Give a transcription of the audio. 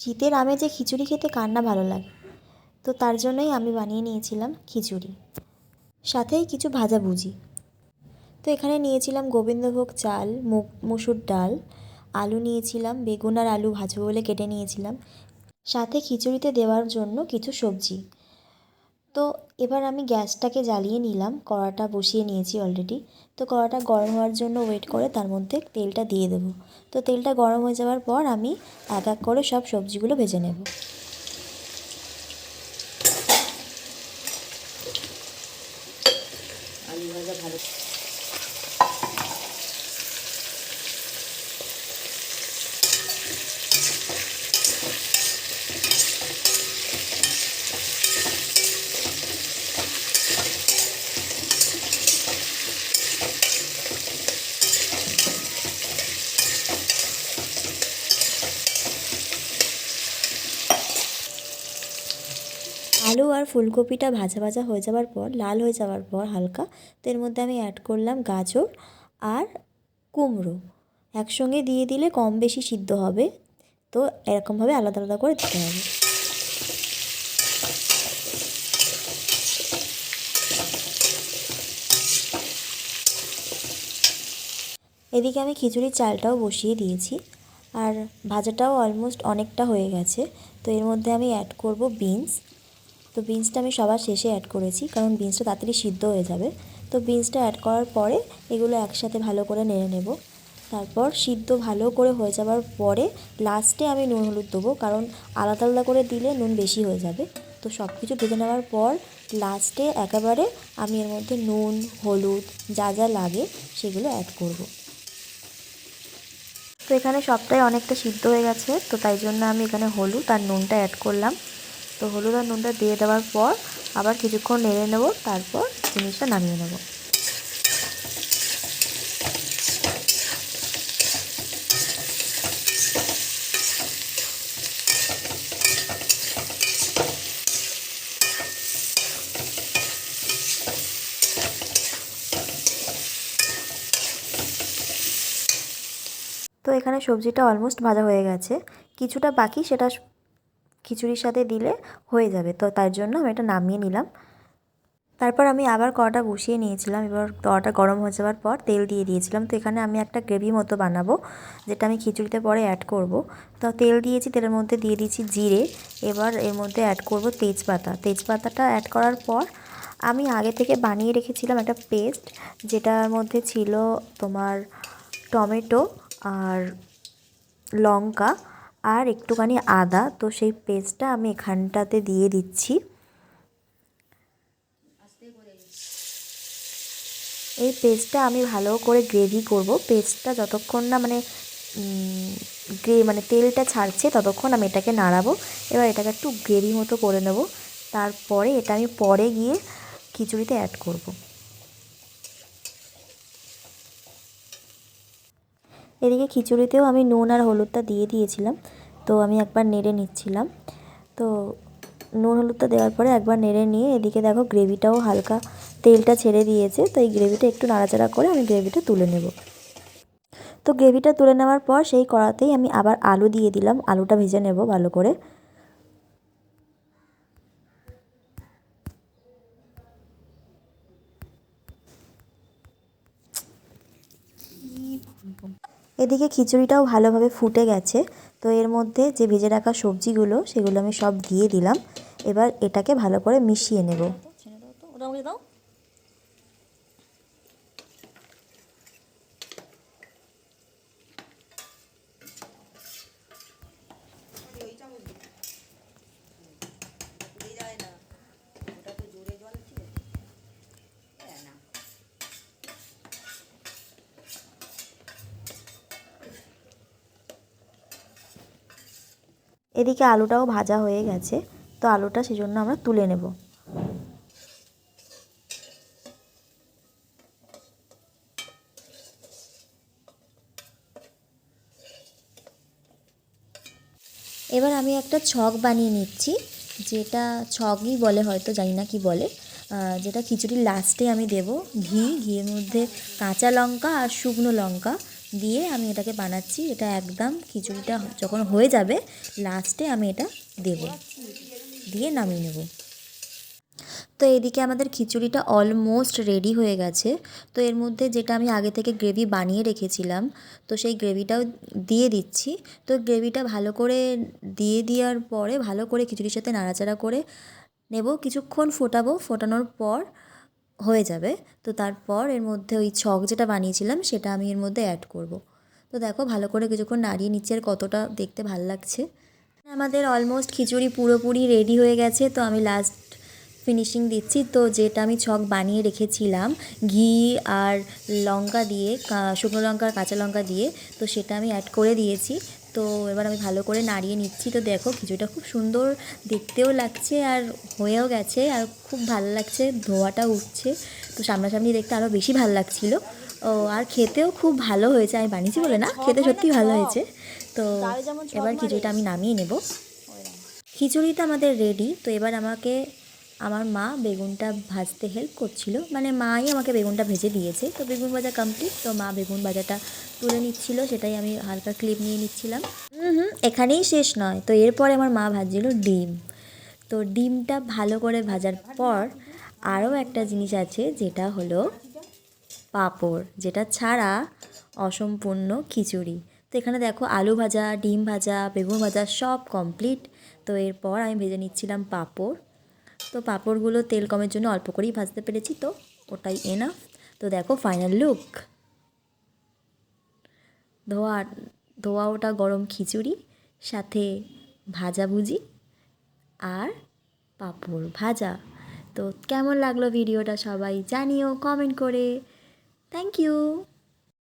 শীতের আমেজে খিচুড়ি খেতে কার না ভালো লাগে। তো তার জন্যই আমি বানিয়ে নিয়েছিলাম খিচুড়ি, সাথেই কিছু ভাজাভুজি। তো এখানে নিয়েছিলাম গোবিন্দভোগ চাল, মসুর ডাল, আলু নিয়েছিলাম, বেগুন আর আলু ভাজবো বলে কেটে নিয়েছিলাম, সাথে খিচুড়িতে দেওয়ার জন্য কিছু সবজি। তো এবার আমি গ্যাসটাকে জ্বালিয়ে নিলাম, কড়াটা বসিয়ে নিয়েছি অলরেডি। তো কড়াটা গরম হওয়ার জন্য ওয়েট করে তার মধ্যে তেলটা দিয়ে দেবো। তো তেলটা গরম হয়ে যাওয়ার পর আমি এক এক করে সব সবজিগুলো ভেজে নেব। আলু ভাজা ভালো। আলু আর ফুলকপিটা ভাজা ভাজা হয়ে যাওয়ার পর, লাল হয়ে যাওয়ার পর হালকা, তো এর মধ্যে আমি অ্যাড করলাম গাজর আর কুমড়ো। একসঙ্গে দিয়ে দিলে কম বেশি সিদ্ধ হবে, তো এরকমভাবে আলাদা আলাদা করে দিতে হবে। এদিকে আমি খিচুড়ির চালটাও বসিয়ে দিয়েছি, আর ভাজাটাও অলমোস্ট অনেকটা হয়ে গেছে। তো এর মধ্যে আমি অ্যাড করব বিনস। তো বিনসটা আমি সবার শেষে অ্যাড করেছি, কারণ বিনসটা তাড়াতাড়ি সিদ্ধ হয়ে যাবে। তো বিনসটা অ্যাড করার পরে এগুলো একসাথে ভালো করে নেড়ে নেব। তারপর সিদ্ধ ভালো করে হয়ে যাওয়ার পরে লাস্টে আমি নুন হলুদ দেবো, কারণ আলাদা আলাদা করে দিলে নুন বেশি হয়ে যাবে। তো সব কিছু ভেজে নেওয়ার পর লাস্টে একেবারে আমি এর মধ্যে নুন হলুদ যা যা লাগে সেগুলো অ্যাড করব। তো এখানে সবটাই অনেকটা সিদ্ধ হয়ে গেছে, তো তাই জন্য আমি এখানে হলুদ আর নুনটা অ্যাড করলাম। তো হলুদ আর নুনটা দিয়ে দেওয়ার পর আবার কিছুক্ষণ নেড়ে নেব, তারপর জিনিসটা নামিয়ে নেব। তো এখানে সবজিটা অলমোস্ট ভাজা হয়ে গেছে, কিছুটা বাকি, সেটা খিচুড়ির সাথে দিলে হয়ে যাবে। তো তার জন্য আমি এটা নামিয়ে নিলাম। তারপর আমি আবার কড়াটা বসিয়ে নিয়েছিলাম। এবার কড়াটা গরম হয়ে যাওয়ার পর তেল দিয়ে দিয়েছিলাম। তো এখানে আমি একটা গ্রেভি মতো বানাবো, যেটা আমি খিচুড়িতে পরে অ্যাড করব। তো তেল দিয়েছি, তেলের মধ্যে দিয়ে দিয়েছি জিরে। এবার এর মধ্যে অ্যাড করব তেজপাতা। তেজপাতাটা অ্যাড করার পর আমি আগে থেকে বানিয়ে রেখেছিলাম একটা পেস্ট, যেটার মধ্যে ছিল তোমার টমেটো আর লঙ্কা আর একটুখানি আদা। তো সেই পেস্টটা আমি এখানটাতে দিয়ে দিচ্ছি। এই পেস্টটা আমি ভালো করে গ্রেভি করব। পেস্টটা যতক্ষণ না মানে তেলটা ছাড়ছে ততক্ষণ আমি এটাকে নাড়াবো। এবার এটাকে একটু গ্রেভি মতো করে নেব, তারপরে এটা আমি পরে গিয়ে খিচুড়িতে অ্যাড করব। এদিকে খিচুড়িতেও আমি নুন আর হলুদটা দিয়ে দিয়েছিলাম, তো আমি একবার নেড়ে নিচ্ছিলাম। তো নুন হলুদটা দেওয়ার পরে একবার নেড়ে নিয়ে এদিকে দেখো গ্রেভিটাও হালকা তেলটা ছেড়ে দিয়েছে। তো এই গ্রেভিটা একটু নাড়াচাড়া করে আমি গ্রেভিটা তুলে নেব। তো গ্রেভিটা তুলে নেওয়ার পর সেই কড়াতেই আমি আবার আলু দিয়ে দিলাম, আলুটা ভেজে নেব ভালো করে। এদিকে খিচুড়িটাও ভালোভাবে ফুটে গেছে। তো এর মধ্যে যে ভেজে রাখা সবজিগুলো সেগুলো আমি সব দিয়ে দিলাম। এবার এটাকে ভালো করে মিশিয়ে নেব। এদিকে আলুটাও ভাজা হয়ে গেছে, তো আলুটা সেজন্য আমরা তুলে নেব। এবার আমি একটা ছক বানিয়ে নিচ্ছি, যেটা ছকই বলে হয়তো, জানি না কি বলে। যেটা খিচুড়ির লাস্টে আমি দেব ঘিয়ের মধ্যে কাঁচা লঙ্কা আর শুকনো লঙ্কা দিয়ে আমি এটাকে বানাচ্ছি। এটা একদম খিচুড়িটা যখন হয়ে যাবে লাস্টে আমি এটা দেবো, দিয়ে নামিয়ে নেব। তো এইদিকে আমাদের খিচুড়িটা অলমোস্ট রেডি হয়ে গেছে। তো এর মধ্যে যেটা আমি আগে থেকে গ্রেভি বানিয়ে রেখেছিলাম, তো সেই গ্রেভিটাও দিয়ে দিচ্ছি। তো গ্রেভিটা ভালো করে দিয়ে দেওয়ার পরে ভালো করে খিচুড়ির সাথে নাড়াচাড়া করে নেব, কিছুক্ষণ ফোটাবো, ফোটানোর পর হয়ে যাবে। তো তারপর এর মধ্যে ওই ছক যেটা বানিয়েছিলাম সেটা আমি এর মধ্যে অ্যাড করব। তো দেখো ভালো করে কিছুক্ষণ নাড়িয়ে নিচ্ছি, আর কতটা দেখতে ভালো লাগছে। আমাদের অলমোস্ট খিচুড়ি পুরোপুরি রেডি হয়ে গেছে। তো আমি লাস্ট ফিনিশিং দিচ্ছি। তো যেটা আমি ছক বানিয়ে রেখেছিলাম ঘি আর লঙ্কা দিয়ে, শুকনো লঙ্কা আর কাঁচা লঙ্কা দিয়ে, তো সেটা আমি অ্যাড করে দিয়েছি। তো এবার আমি ভালো করে নাড়িয়ে নিচ্ছি। তো দেখো খিচুড়িটা খুব সুন্দর দেখতেও লাগছে আর হয়েও গেছে, আর খুব ভালো লাগছে, ধোঁয়াটা উঠছে। তো সামনাসামনি দেখতে আরও বেশি ভালো লাগছিলো। ও আর খেতেও খুব ভালো হয়েছে, আমি বানিয়েছি বলে না, খেতে সত্যি ভালো হয়েছে। তো এবার খিচুড়িটা আমি নামিয়ে নেব। খিচুড়িটা আমাদের রেডি। তো এবার আমাকে আমার মা বেগুনটা ভাজতে হেল্প করছিল, মানে মাই আমাকে বেগুনটা ভেজে দিয়েছে। তো বেগুন ভাজা কমপ্লিট। তো মা বেগুন ভাজাটা তুলে নিচ্ছিল, সেটাই আমি হালকা ক্লিপ নিয়ে নিচ্ছিলাম। এখানেই শেষ নয়। তো এরপরে আমার মা ভাজছিল ডিম। তো ডিমটা ভালো করে ভাজার পর আরও একটা জিনিস আছে, যেটা হলো পাঁপড়, যেটা ছাড়া অসম্পূর্ণ খিচুড়ি। তো এখানে দেখো আলু ভাজা, ডিম ভাজা, বেগুন ভাজা সব কমপ্লিট। তো এরপর আমি ভেজে নিচ্ছিলাম পাঁপড়। তো পাঁপড়গুলো তেল কমের জন্য অল্প করেই ভাজতে পেরেছি, তো ওটাই এনাফ। তো দেখো ফাইনাল লুক, ধোয়া ধোয়া ওটা গরম খিচুড়ি, সাথে ভাজাভুজি আর পাঁপড় ভাজা। তো কেমন লাগলো ভিডিওটা সবাই জানিও কমেন্ট করে। Thank you.